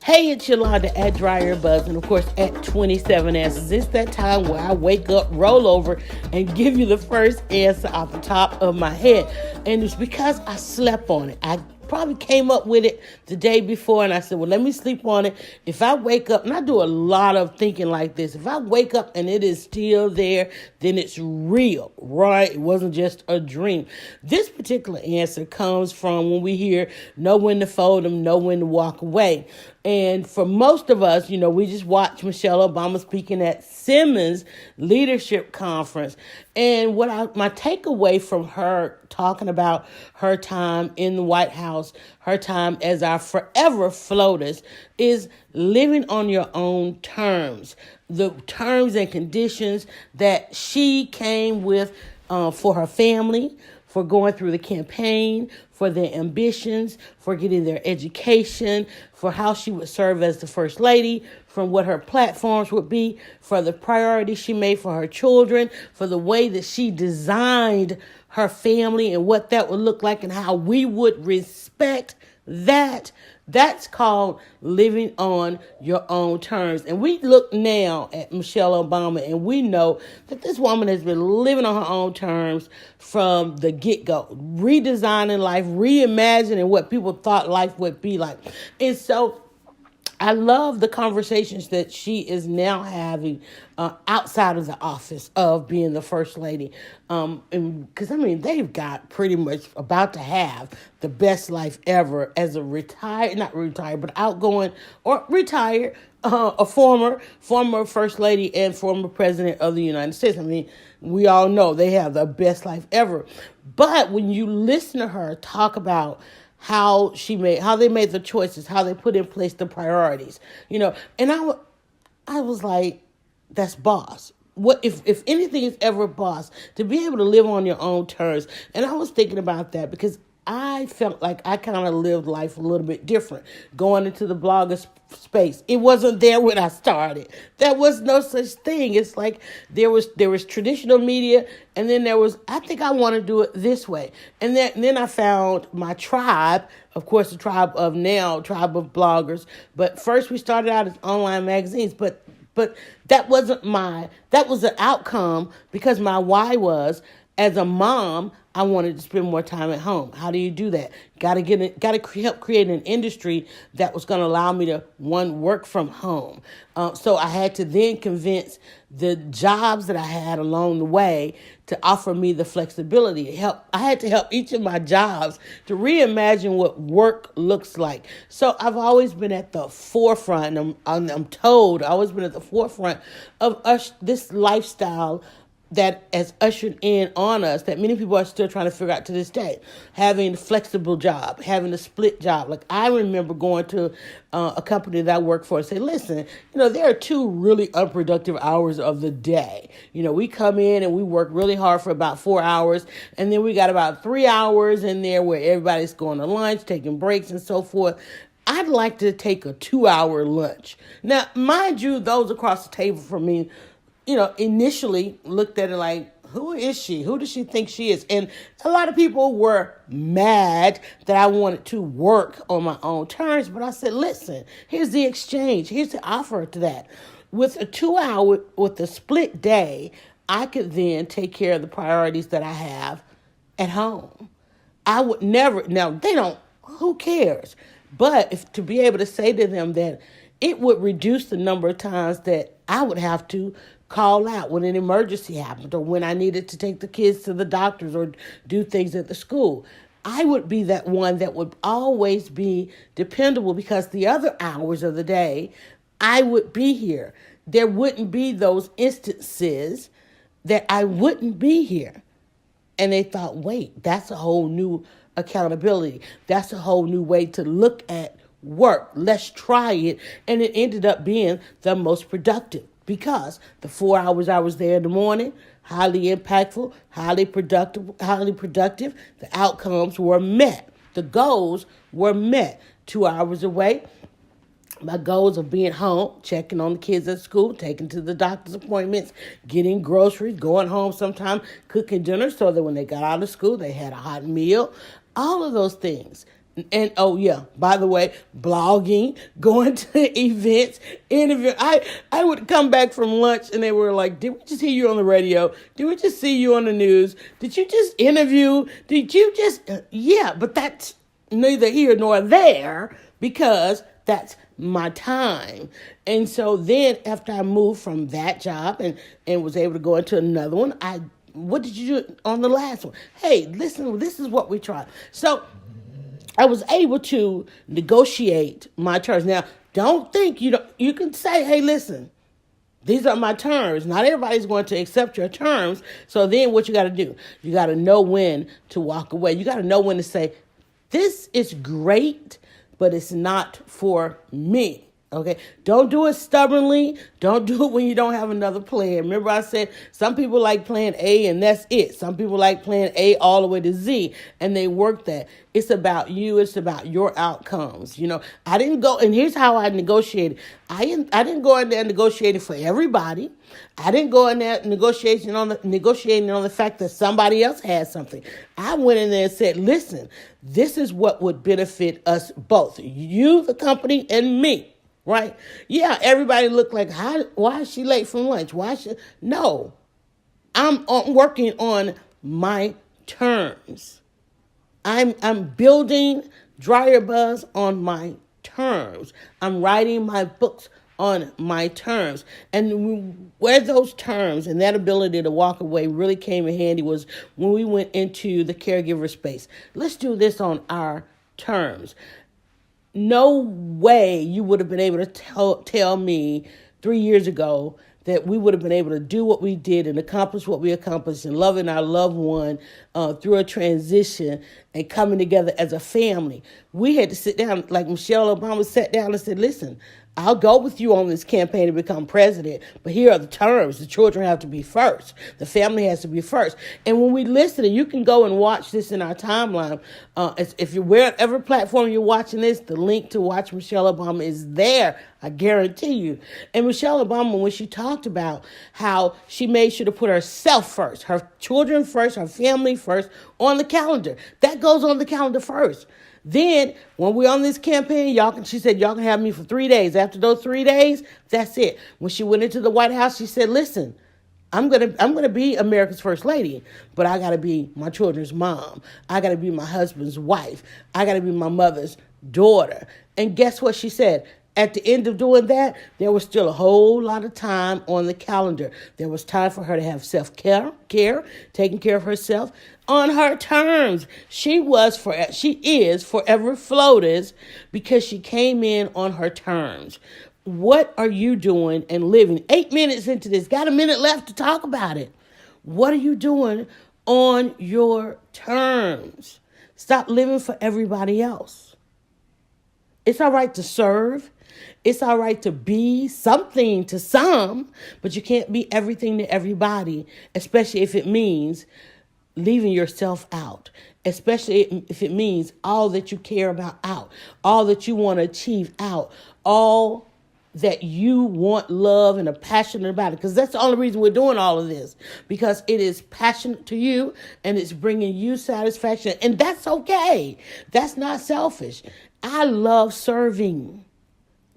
Hey, it's Yolanda at DryerBuzz, and of course at 27 Answers. It's that time where I wake up, roll over, and give you the first answer off the top of my head. And it's because I slept on it. I probably came up with it the day before, and I said, well, let me sleep on it. If I wake up, and I do a lot of thinking like this, if I wake up and it is still there, then it's real, right? It wasn't just a dream. This particular answer comes from when we hear know when to fold them, know when to walk away. And for most of us, we just watched Michelle Obama speaking at Simmons Leadership Conference. And my takeaway from her talking about her time in the White House, her time as our Forever Flotus, is living on your own terms. The terms and conditions that she came with for her family, for going through the campaign, for their ambitions, for getting their education, for how she would serve as the First Lady, from what her platforms would be, for the priorities she made for her children, for the way that she designed her family and what that would look like and how we would respect that. That's called living on your own terms. And we look now at Michelle Obama and we know that this woman has been living on her own terms from the get-go, redesigning life, reimagining what people thought life would be like. And so I love the conversations that she is now having outside of the office of being the First Lady. Because, they've got pretty much about to have the best life ever as a outgoing or retired, a former First Lady and former President of the United States. We all know they have the best life ever. But when you listen to her talk about how they made the choices, how they put in place the priorities, and I was like, that's boss. What if anything is ever boss, to be able to live on your own terms. And I was thinking about that because I felt like I kind of lived life a little bit different going into the blogger space. It wasn't there when I started. There was no such thing. It's like there was traditional media, and then there was, I think I want to do it this way. And then I found my tribe, of course, the tribe of bloggers. But first we started out as online magazines, but that was the outcome because my why was, as a mom, I wanted to spend more time at home. How do you do that? Got to help create an industry that was going to allow me to, work from home. So I had to then convince the jobs that I had along the way to offer me the flexibility. I had to help each of my jobs to reimagine what work looks like. So I've always been at the forefront, and I'm told I've always been at the forefront of this lifestyle that has ushered in on us that many people are still trying to figure out to this day. Having a flexible job, having a split job. Like I remember going to a company that I work for and say, listen, there are 2 really unproductive hours of the day. We come in and we work really hard for about 4 hours, and then we got about 3 hours in there where everybody's going to lunch, taking breaks and so forth. I'd like to take a 2-hour lunch. Now, mind you, those across the table from me, initially looked at it like, who is she? Who does she think she is? And a lot of people were mad that I wanted to work on my own terms. But I said, listen, here's the exchange. Here's the offer to that. With a 2-hour, with a split day, I could then take care of the priorities that I have at home. I would never, now they don't, who cares? But to be able to say to them that it would reduce the number of times that I would have to call out when an emergency happened or when I needed to take the kids to the doctors or do things at the school. I would be that one that would always be dependable because the other hours of the day, I would be here. There wouldn't be those instances that I wouldn't be here. And they thought, wait, that's a whole new accountability. That's a whole new way to look at work. Let's try it. And it ended up being the most productive. Because the 4 hours I was there in the morning, highly impactful, highly productive, the outcomes were met. The goals were met. 2 hours away, my goals of being home, checking on the kids at school, taking to the doctor's appointments, getting groceries, going home sometime, cooking dinner so that when they got out of school, they had a hot meal. All of those things And oh yeah, by the way, blogging, going to events, interview. I would come back from lunch and they were like, "Did we just hear you on the radio? Did we just see you on the news? Did you just interview? Did you just yeah?" But that's neither here nor there because that's my time. And so then after I moved from that job and was able to go into another one, what did you do on the last one? Hey, listen, this is what we tried. So I was able to negotiate my terms. Now, don't think you can say, hey, listen, these are my terms. Not everybody's going to accept your terms. So then what you got to do? You got to know when to walk away. You got to know when to say, this is great, but it's not for me. Okay, don't do it stubbornly. Don't do it when you don't have another plan. Remember I said some people like plan A and that's it. Some people like plan A all the way to Z and they work that. It's about you. It's about your outcomes. I didn't go, and here's how I negotiated. I didn't go in there negotiating for everybody. I didn't go in there negotiating on the fact that somebody else had something. I went in there and said, listen, this is what would benefit us both. You, the company, and me. Right? Yeah, everybody looked like, why is she late from lunch? No, I'm working on my terms. I'm building DryerBuzz on my terms. I'm writing my books on my terms. And where those terms and that ability to walk away really came in handy was when we went into the caregiver space. Let's do this on our terms. No way you would have been able to tell me 3 years ago that we would have been able to do what we did and accomplish what we accomplished and loving our loved one through a transition and coming together as a family. We had to sit down, like Michelle Obama sat down and said, listen, I'll go with you on this campaign to become president, but here are the terms. The children have to be first. The family has to be first. And when we listen, and you can go and watch this in our timeline. If you're wherever platform you're watching this, the link to watch Michelle Obama is there. I guarantee you. And Michelle Obama, when she talked about how she made sure to put herself first, her children first, her family first on the calendar. That goes on the calendar first. Then when we're on this campaign, she said, y'all can have me for 3 days. After those 3 days, that's it. When she went into the White House, she said, listen, I'm gonna be America's first lady, but I gotta be my children's mom. I gotta be my husband's wife. I gotta be my mother's daughter. And guess what she said? At the end of doing that, there was still a whole lot of time on the calendar. There was time for her to have self-care, taking care of herself on her terms. She is Forever Flotus because she came in on her terms. What are you doing and living? 8 minutes into this, got a minute left to talk about it. What are you doing on your terms? Stop living for everybody else. It's all right to serve. It's all right to be something to some, but you can't be everything to everybody, especially if it means leaving yourself out, especially if it means all that you care about out, all that you want to achieve out, all that you want love and are passionate about it. Because that's the only reason we're doing all of this, because it is passionate to you and it's bringing you satisfaction. And that's okay. That's not selfish. I love serving.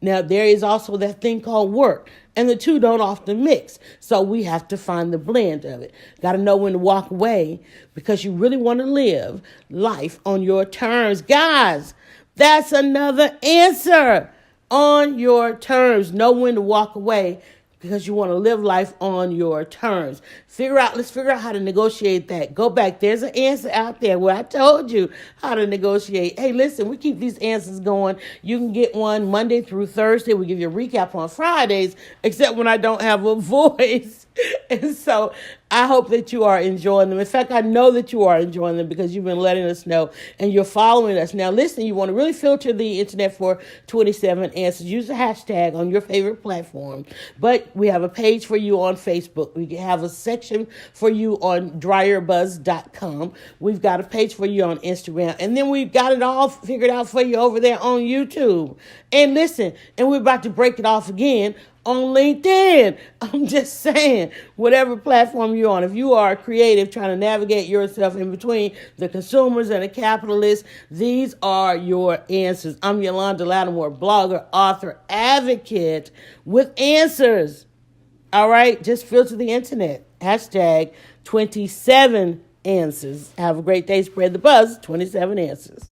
Now, there is also that thing called work, and the two don't often mix. So we have to find the blend of it. Got to know when to walk away because you really want to live life on your terms. Guys, that's another answer. On your terms. Know when to walk away because you want to live life on your terms. Let's figure out how to negotiate that. Go back. There's an answer out there where I told you how to negotiate. Hey, listen, we keep these answers going. You can get one Monday through Thursday. We give you a recap on Fridays, except when I don't have a voice. And so I hope that you are enjoying them. In fact, I know that you are enjoying them because you've been letting us know and you're following us. Now, listen, you want to really filter the internet for 27 answers. Use the hashtag on your favorite platform. But we have a page for you on Facebook. We have a section for you on DryerBuzz.com. We've got a page for you on Instagram. And then we've got it all figured out for you over there on YouTube. And listen, and we're about to break it off again on LinkedIn. I'm just saying, whatever platform you're on, if you are creative trying to navigate yourself in between the consumers and the capitalists, these are your answers. I'm Yolanda Lattimore, blogger, author, advocate with answers. All right, just filter the internet. Hashtag 27 answers. Have a great day. Spread the buzz. 27 answers.